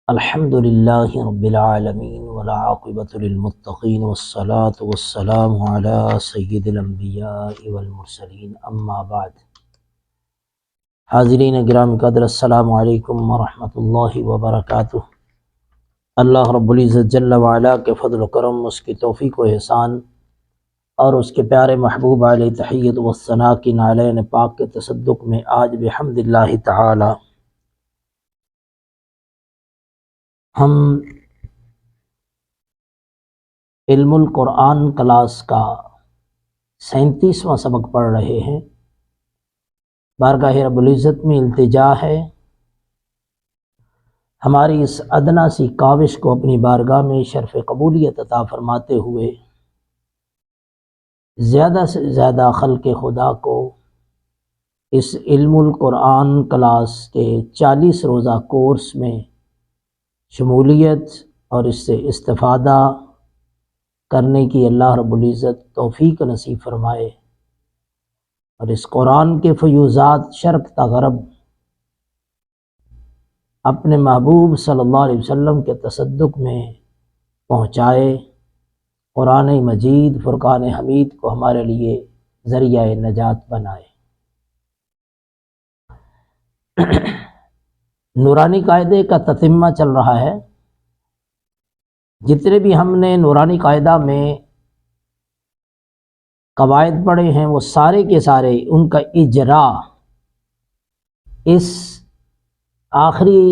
الحمد للہ رب العالمین والعاقبۃ للمتقین والصلاة والسلام علی سید الانبیاء والمرسلین اما بعد۔ حاضرین گرامی قدر، السلام علیکم ورحمۃ اللہ وبرکاتہ۔ اللہ رب العزت جل وعلا کے فضل و کرم، اس کی توفیق و احسان اور اس کے پیارے محبوب علیہ تحیت و ثنا کی نعلین پاک کے تصدق میں آج بحمد اللہ تعالی ہم علم القرآن کلاس کا 37واں سبق پڑھ رہے ہیں۔ بارگاہ رب العزت میں التجا ہے ہماری اس ادنا سی کاوش کو اپنی بارگاہ میں شرف قبولیت عطا فرماتے ہوئے زیادہ سے زیادہ خلق خدا کو اس علم القرآن کلاس کے 40 روزہ کورس میں شمولیت اور اس سے استفادہ کرنے کی اللہ رب العزت توفیق نصیب فرمائے، اور اس قرآن کے فیوزات شرق تا غرب اپنے محبوب صلی اللہ علیہ وسلم کے تصدق میں پہنچائے۔ قرآن مجید فرقان حمید کو ہمارے لیے ذریعہ نجات بنائے۔ نورانی قاعدے کا تتمہ چل رہا ہے۔ جتنے بھی ہم نے نورانی قاعدہ میں قواعد پڑھے ہیں وہ سارے کے سارے ان کا اجرا اس آخری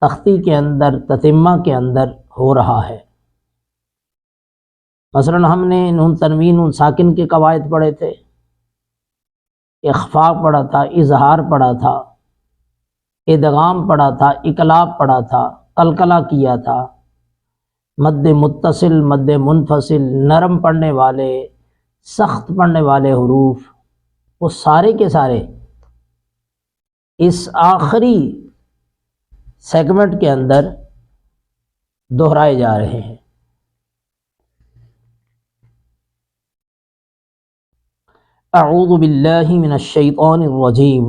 تختی کے اندر، تتمہ کے اندر ہو رہا ہے۔ مثلا ہم نے نون تنوین نون ساکن کے قواعد پڑھے تھے، اخفاء پڑھا تھا، اظہار پڑھا تھا، ادغام پڑھا تھا، اقلاب پڑھا تھا، قلقلہ کیا تھا، مد متصل، مد منفصل، نرم پڑھنے والے، سخت پڑھنے والے حروف، وہ سارے کے سارے اس آخری سیگمنٹ کے اندر دہرائے جا رہے ہیں۔ اعوذ باللہ من الشیطان الرجیم،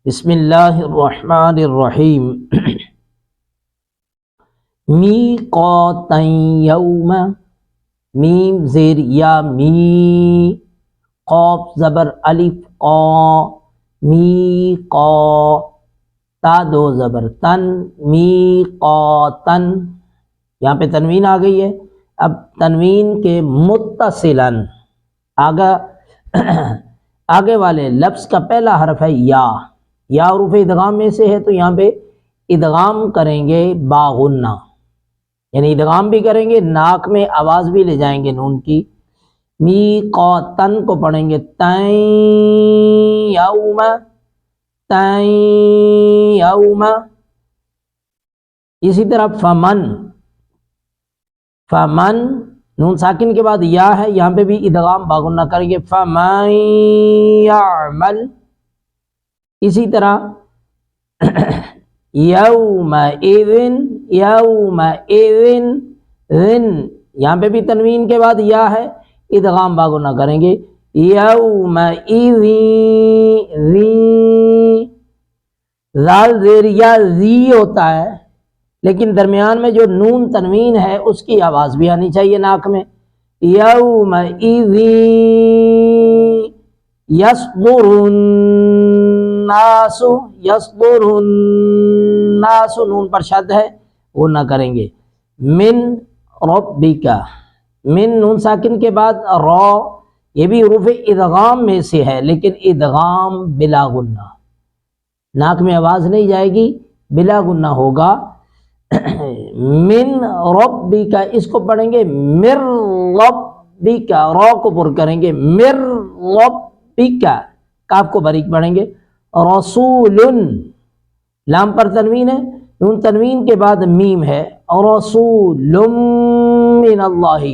بسم اللہ الرحمن الرحیم۔ میقاتا یوم، میم زیر یا می، قاف زبر الف قا، میقا، تا دو زبر تن، میقاتن، یہاں پہ تنوین آ گئی ہے۔ اب تنوین کے متصلاً آگے والے لفظ کا پہلا حرف ہے یا حروف ادغام میں سے ہے، تو یہاں پہ ادغام کریں گے باغنہ، یعنی ادغام بھی کریں گے، ناک میں آواز بھی لے جائیں گے نون کی۔ میقاتن کو پڑھیں گے تین یوم، تین یوم۔ اسی طرح فمن، فمن نون ساکن کے بعد یا ہے، یہاں پہ بھی ادغام باغنہ کریں گے فمن یعمل۔ اسی طرح یومئذ، یومئذ، یہاں پہ بھی تنوین کے بعد یا ہے، ادغام باغنہ کریں گے یومئذ، زال زیر یا زی ہوتا ہے، لیکن درمیان میں جو نون تنوین ہے اس کی آواز بھی آنی چاہیے ناک میں۔ یومئذ یصدر الناس، یصدر الناس، نون پر شد ہے وہ نہ کریں گے۔ من ربک، من نون ساکن کے بعد را، یہ بھی حروف ادغام میں سے ہے لیکن ادغام بلا غنہ، ناک میں آواز نہیں جائے گی، بلا غنہ ہوگا۔ من ربک، اس کو پڑھیں گے مر ربک، را کو پر کریں گے مر ربک، کاف کو باریک پڑھیں گے۔ رسول، لام پر تنوین ہے، نون تنوین کے بعد میم ہے، رسول من اللہ،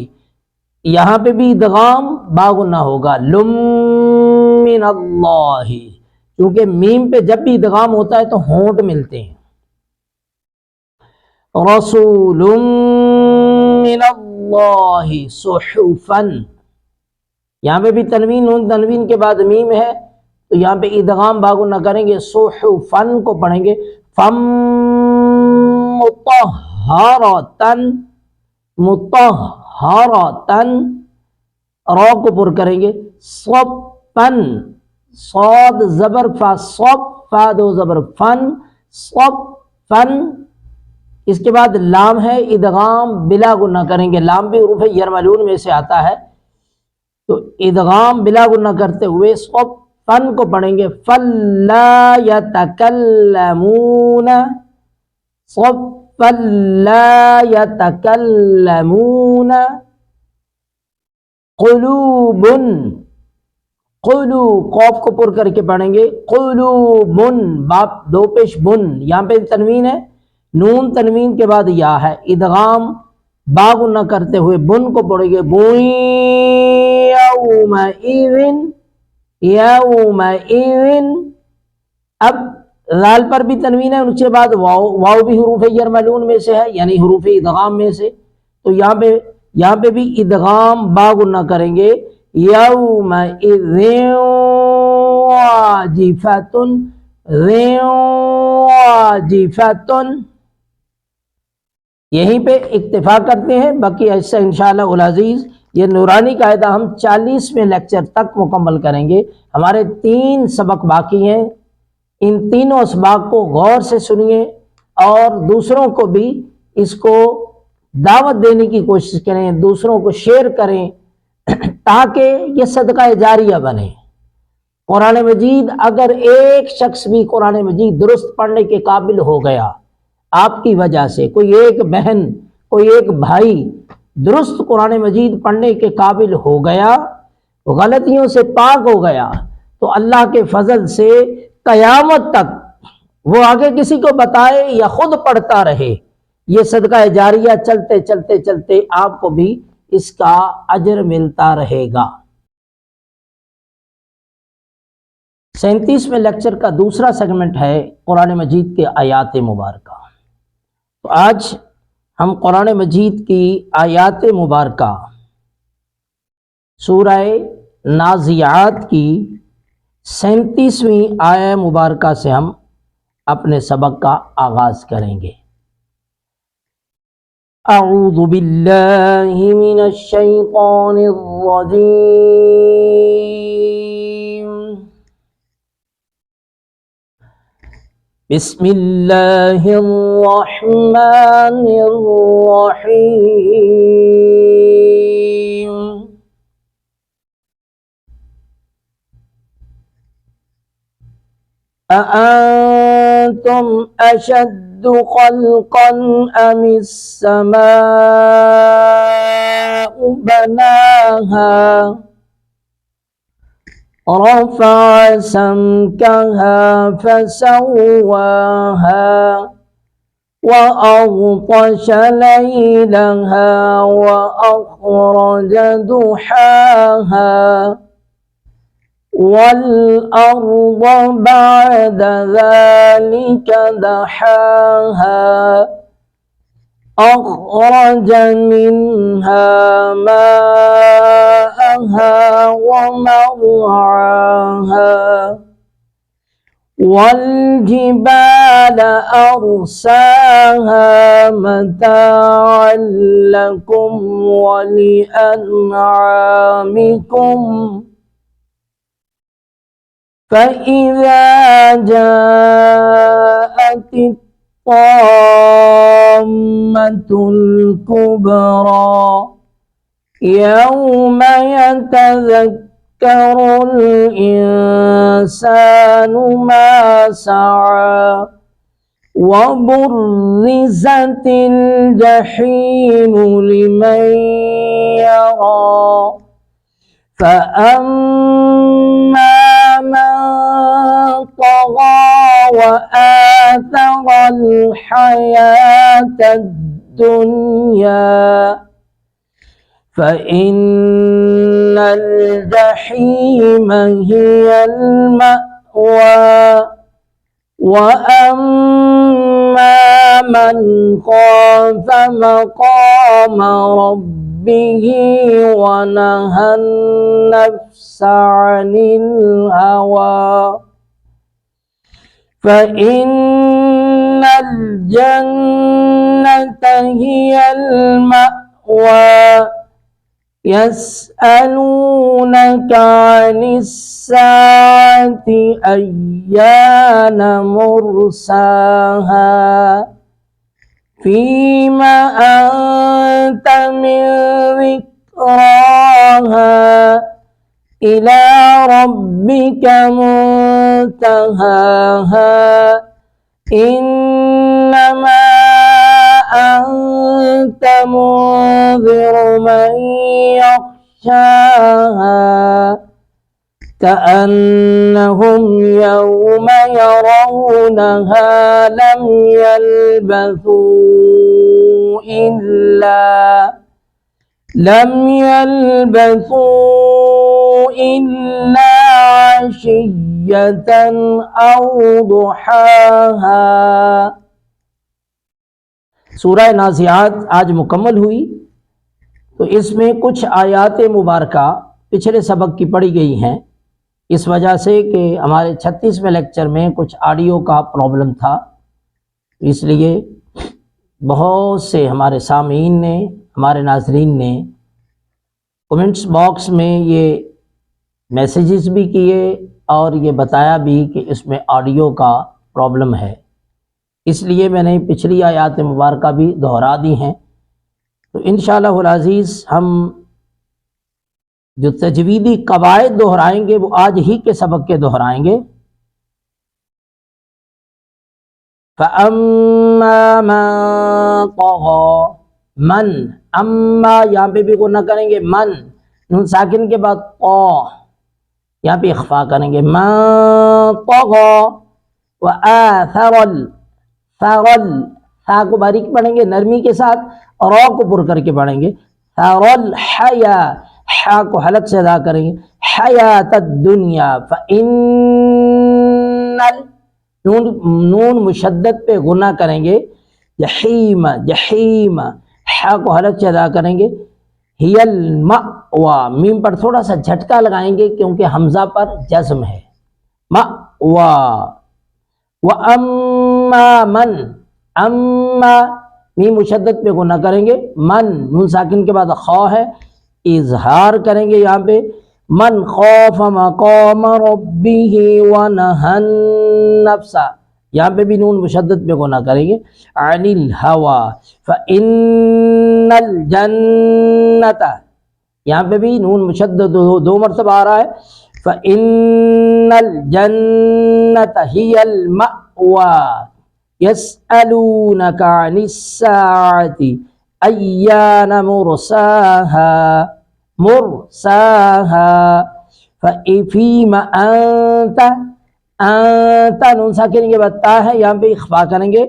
یہاں پہ بھی ادغام باغنہ ہوگا لم من اللہ، کیونکہ میم پہ جب بھی ادغام ہوتا ہے تو ہونٹ ملتے ہیں۔ رسول من اللہ صحفا، یہاں پہ بھی تنوین، نون تنوین کے بعد میم ہے تو یہاں پہ ادغام باغنہ کریں گے، صحفن کو پڑھیں گے فم مطہرتن، مطہرتن، را کو پر کریں گے، صفن، صاد زبر فا، صف، فا دو زبر فن، صفن۔ اس کے بعد لام ہے، ادغام بلا گنہ کریں گے، لام بھی حروف یرملون میں سے آتا ہے، تو ادغام بلا گنہ کرتے ہوئے صفن کو پڑھیں گے، فلا یتکلمون، صفن لا یتکلمون۔ قلوب، قلو، قوف کو پر کر کے پڑھیں گے، قلوب، باپ دو پیش بن، یہاں پہ تنوین ہے، نون تنوین کے بعد یا ہے، ادغام با گنہ کرتے ہوئے بن کو پڑھیں گے، بوئیں یومئذ، یومئذ۔ اب لال پر بھی تنوین ہے، اس کے بعد واو، واو بھی حروف یرملون میں سے ہے، یعنی حروف ادغام میں سے، تو یہاں پہ بھی ادغام با گنہ کریں گے، یومئذ واجفۃ، واجفۃ۔ یہیں پہ اکتفا کرتے ہیں، باقی ایسا انشاءاللہ العزیز یہ نورانی قاعدہ ہم 40ویں لیکچر تک مکمل کریں گے۔ ہمارے 3 سبق باقی ہیں، ان تینوں اسباق کو غور سے سنیے اور دوسروں کو بھی اس کو دعوت دینے کی کوشش کریں، دوسروں کو شیئر کریں تاکہ یہ صدقہ جاریہ بنے۔ قرآن مجید اگر ایک شخص بھی قرآن مجید درست پڑھنے کے قابل ہو گیا آپ کی وجہ سے، کوئی ایک بہن، کوئی ایک بھائی درست قرآن مجید پڑھنے کے قابل ہو گیا، غلطیوں سے پاک ہو گیا، تو اللہ کے فضل سے قیامت تک وہ آگے کسی کو بتائے یا خود پڑھتا رہے، یہ صدقہ جاریہ چلتے چلتے چلتے آپ کو بھی اس کا اجر ملتا رہے گا۔ 37ویں لیکچر کا دوسرا سیگمنٹ ہے قرآن مجید کے آیات مبارکہ۔ تو آج ہم قرآن مجید کی آیات مبارکہ سورہ نازعات کی 37ویں آیہ مبارکہ سے ہم اپنے سبق کا آغاز کریں گے۔ اعوذ باللہ من الشیطان الرجیم، بسم اللہ الرحمن الرحیم۔ أأنتم أشد خلقا أم السماء بناها رفع سمكها فسواها وأغطش ليلها وأخرج ضحاها والأرض بعد ذلك دحاها أخرج منها ماءها ومرعاها والجبال أرساها متاعا لكم ولأنعامكم فإذا جاءت الطامة الكبرى يوم يتذكر الإنسان ما سعى وبرزت الجحيم لمن يرى فأما من طغى وآثر الحياة الدنيا فإن الجحيم هي المأوى وأما من خاف مقام ربه ونهى النفس عن الهوى فإن الجنة هي المأوى يسألونك عن الساعة أيان مرساها فيما أنت من ذكراها إلى ربك منتهاها إنما أنت منذر من يخشاها كأنهم يوم يرونها لم يلبثوا إلا عشية أو ضحاها۔ سورہ نازعات آج مکمل ہوئی، تو اس میں کچھ آیات مبارکہ پچھلے سبق کی پڑھی گئی ہیں، اس وجہ سے کہ ہمارے 36ویں لیکچر میں کچھ آڈیو کا پرابلم تھا، اس لیے بہت سے ہمارے سامعین نے، ہمارے ناظرین نے کمنٹس باکس میں یہ میسیجز بھی کیے اور یہ بتایا بھی کہ اس میں آڈیو کا پرابلم ہے، اس لیے میں نے پچھلی آیات مبارکہ بھی دہرا دی ہیں۔ تو انشاءاللہ العزیز ہم جو تجویدی قواعد دہرائیں گے وہ آج ہی کے سبق کے دہرائیں گے۔ فَأَمَّا مَن طَغَى، من، اما یہاں پہ بھی گنہ کریں گے، من نون ساکن کے بعد طا، یہاں پہ اخفا کریں گے، من طغى وآثر ثرل، ثا کو باریک پڑھیں گے نرمی کے ساتھ، را کو پر کر کے پڑھیں گے، ثرل حیا، حا کو حلق سے ادا کریں گے، حیات الدنیا، فإن نون مشدد پہ غنہ کریں گے، جحیم، جحیم، حا کو حلق سے ادا کریں گے، ہی المأوى، میم پر تھوڑا سا جھٹکا لگائیں گے کیونکہ حمزہ پر جزم ہے، مأوى، وَأَمَّا مَن، اما میم مشدد پہ غنہ کریں گے، من نون ساکن کے بعد خا ہے، اظہار کریں گے یہاں پہ، من خاف مقام ربه ونهى النفس، یہاں پہ بھی نون مشدد پہ غنہ کریں گے، عن الهوى فإن الجنة، یہاں پہ بھی نون مشدد دو مرتبہ آ رہا ہے، فإن الجنة هي المأوى يسألونك عن الساعة أيان مرساها فيما أنت، أنت نون ساکن کے بعد تا ہے، یہاں پہ اخفا کریں گے،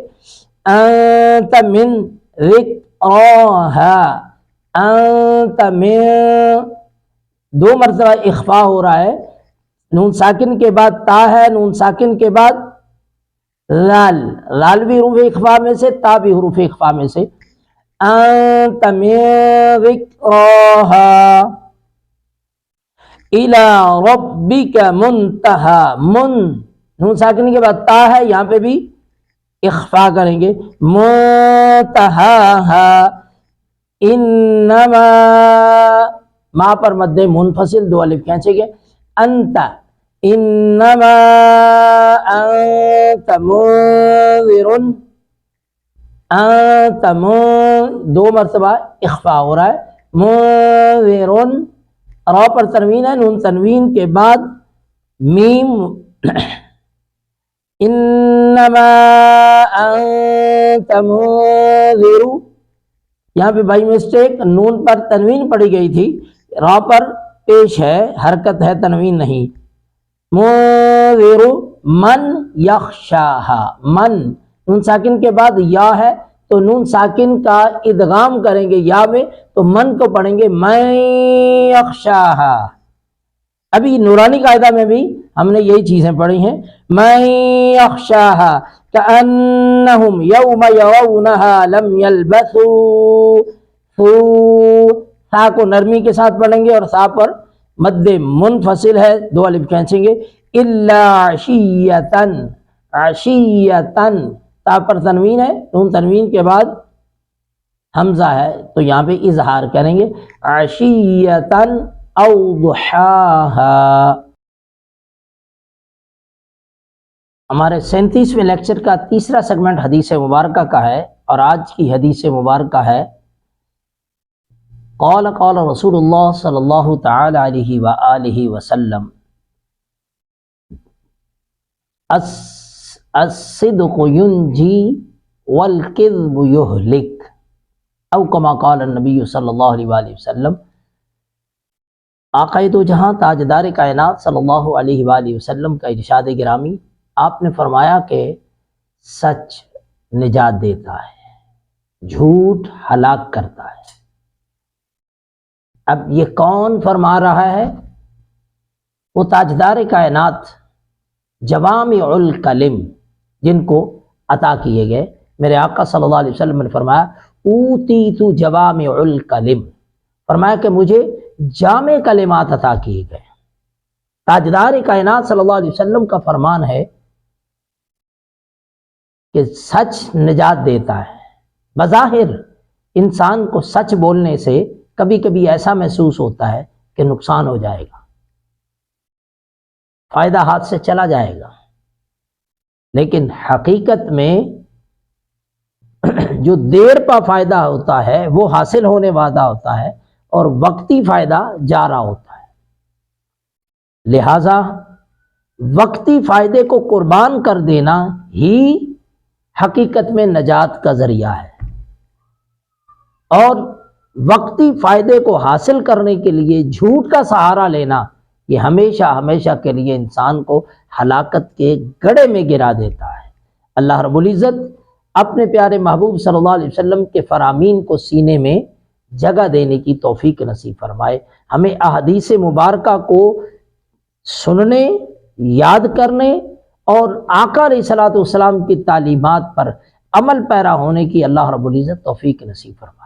أنت من ذکراها، أنت من، دو مرتبہ اخفا ہو رہا ہے، نون ساکن کے بعد تا ہے، نون ساکن کے بعد لال، لال بھی حروف اخفا میں سے، تا بھی حروف اخفا میں سے، انت من ذکراها الى ربک منتہا، من نون ساکن کے بعد تا ہے، یہاں پہ بھی اخفا کریں گے، منتہاها، انما، ما پر مد منفصل دو الف کھینچے گے، انت، انما انت منذر، انت دو مرتبہ اخفا ہو رہا ہے، منذر، را پر تنوین ہے، نون تنوین کے بعد میم، انما انت منذر، یہاں پہ بائی مسٹیک نون پر تنوین پڑی گئی تھی، را پر پیش ہے، حرکت ہے، تنوین نہیں، منذر من یخشاها، من نون ساکن کے بعد یا ہے تو نون ساکن کا ادغام کریں گے یا میں، تو من کو پڑھیں گے من یخشاها۔ ابھی نورانی قاعدہ میں بھی ہم نے یہی چیزیں پڑھی ہیں، من یخشاها کأنہم یوم یرونها لم یلبثوا، سا کو نرمی کے ساتھ پڑھیں گے اور سا پر مد منفصل ہے، دو الف کھینچیں گے، الا عشیۃً، عشیۃً، تا پر تنوین ہے، نون تنوین کے بعد حمزہ ہے، تو یہاں پہ اظہار کریں گے عشیۃً او ضحاہا۔ ہمارے 37ویں لیکچر کا تیسرا سیگمنٹ حدیث مبارکہ کا ہے، اور آج کی حدیث مبارکہ ہے قال قال رسول اللہ صلی اللہ تعالی علیہ وآلہ وسلم الصدق ینجی والکذب یہلک، او کما قال النبی صلی اللہ علیہ وآلہ وسلم۔ آقا دو جہاں تاجدار کائنات صلی اللہ علیہ وآلہ وسلم کا ارشاد گرامی، آپ نے فرمایا کہ سچ نجات دیتا ہے، جھوٹ ہلاک کرتا ہے۔ اب یہ کون فرما رہا ہے؟ وہ تاجدار کائنات، جوامع الکلم، جن کو عطا کیے گئے۔ میرے آقا صلی اللہ علیہ وسلم نے فرمایا اوتیت جوامع الکلم، فرمایا کہ مجھے جامع کلمات عطا کیے گئے۔ تاجدار کائنات صلی اللہ علیہ وسلم کا فرمان ہے کہ سچ نجات دیتا ہے۔ بظاہر انسان کو سچ بولنے سے کبھی کبھی ایسا محسوس ہوتا ہے کہ نقصان ہو جائے گا، فائدہ ہاتھ سے چلا جائے گا، لیکن حقیقت میں جو دیر پا فائدہ ہوتا ہے وہ حاصل ہونے والا ہوتا ہے، اور وقتی فائدہ جا رہا ہوتا ہے۔ لہذا وقتی فائدے کو قربان کر دینا ہی حقیقت میں نجات کا ذریعہ ہے، اور وقتی فائدے کو حاصل کرنے کے لیے جھوٹ کا سہارا لینا یہ ہمیشہ ہمیشہ کے لیے انسان کو ہلاکت کے گڑھے میں گرا دیتا ہے۔ اللہ رب العزت اپنے پیارے محبوب صلی اللہ علیہ وسلم کے فرامین کو سینے میں جگہ دینے کی توفیق نصیب فرمائے۔ ہمیں احادیث مبارکہ کو سننے، یاد کرنے اور آقا علیہ الصلوۃ والسلام کی تعلیمات پر عمل پیرا ہونے کی اللہ رب العزت توفیق نصیب فرمائے۔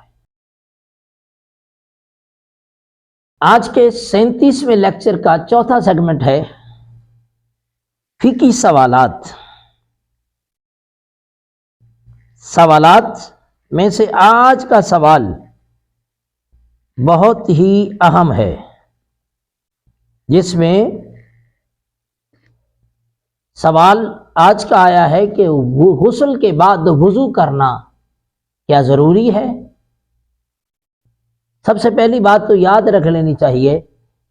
آج کے 37ویں لیکچر کا چوتھا سیگمنٹ ہے فقہی سوالات۔ سوالات میں سے آج کا سوال بہت ہی اہم ہے، جس میں سوال آج کا آیا ہے کہ غسل کے بعد وضو کرنا کیا ضروری ہے؟ سب سے پہلی بات تو یاد رکھ لینی چاہیے،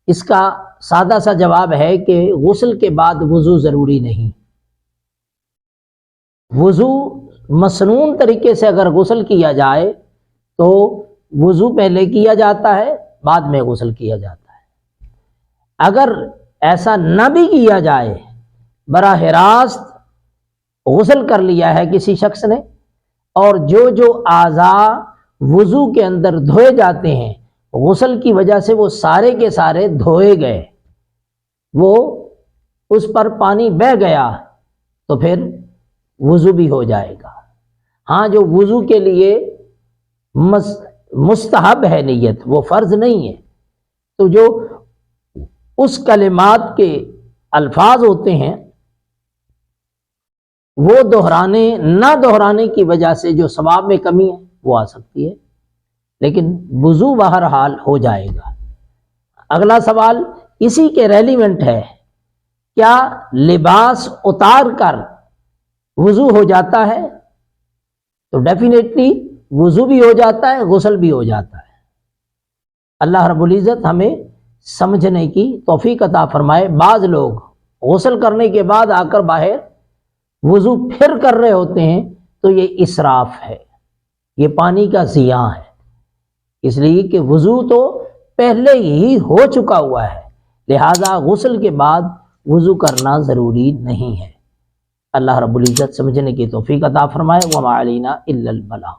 اس کا سادہ سا جواب ہے کہ غسل کے بعد وضو ضروری نہیں۔ وضو مسنون طریقے سے اگر غسل کیا جائے تو وضو پہلے کیا جاتا ہے، بعد میں غسل کیا جاتا ہے۔ اگر ایسا نہ بھی کیا جائے، براہ راست غسل کر لیا ہے کسی شخص نے، اور جو اعضاء وضو کے اندر دھوئے جاتے ہیں غسل کی وجہ سے وہ سارے کے سارے دھوئے گئے، وہ اس پر پانی بہہ گیا، تو پھر وضو بھی ہو جائے گا۔ ہاں، جو وضو کے لیے مستحب ہے نیت، وہ فرض نہیں ہے، تو جو اس کلمات کے الفاظ ہوتے ہیں وہ نہ دہرانے کی وجہ سے جو ثواب میں کمی ہے وہ آ سکتی ہے، لیکن وضو بہرحال ہو جائے گا۔ اگلا سوال اسی کے ریلیونٹ ہے، کیا لباس اتار کر وضو ہو جاتا ہے؟ تو ڈیفینیٹلی وضو بھی ہو جاتا ہے، غسل بھی ہو جاتا ہے۔ اللہ رب العزت ہمیں سمجھنے کی توفیق عطا فرمائے۔ بعض لوگ غسل کرنے کے بعد آ کر باہر وضو پھر کر رہے ہوتے ہیں، تو یہ اسراف ہے، یہ پانی کا ضیاع ہے، اس لیے کہ وضو تو پہلے ہی ہو چکا ہوا ہے، لہذا غسل کے بعد وضو کرنا ضروری نہیں ہے۔ اللہ رب العزت سمجھنے کی توفیق عطا فرمائے۔ وما علینا الا البلاغ۔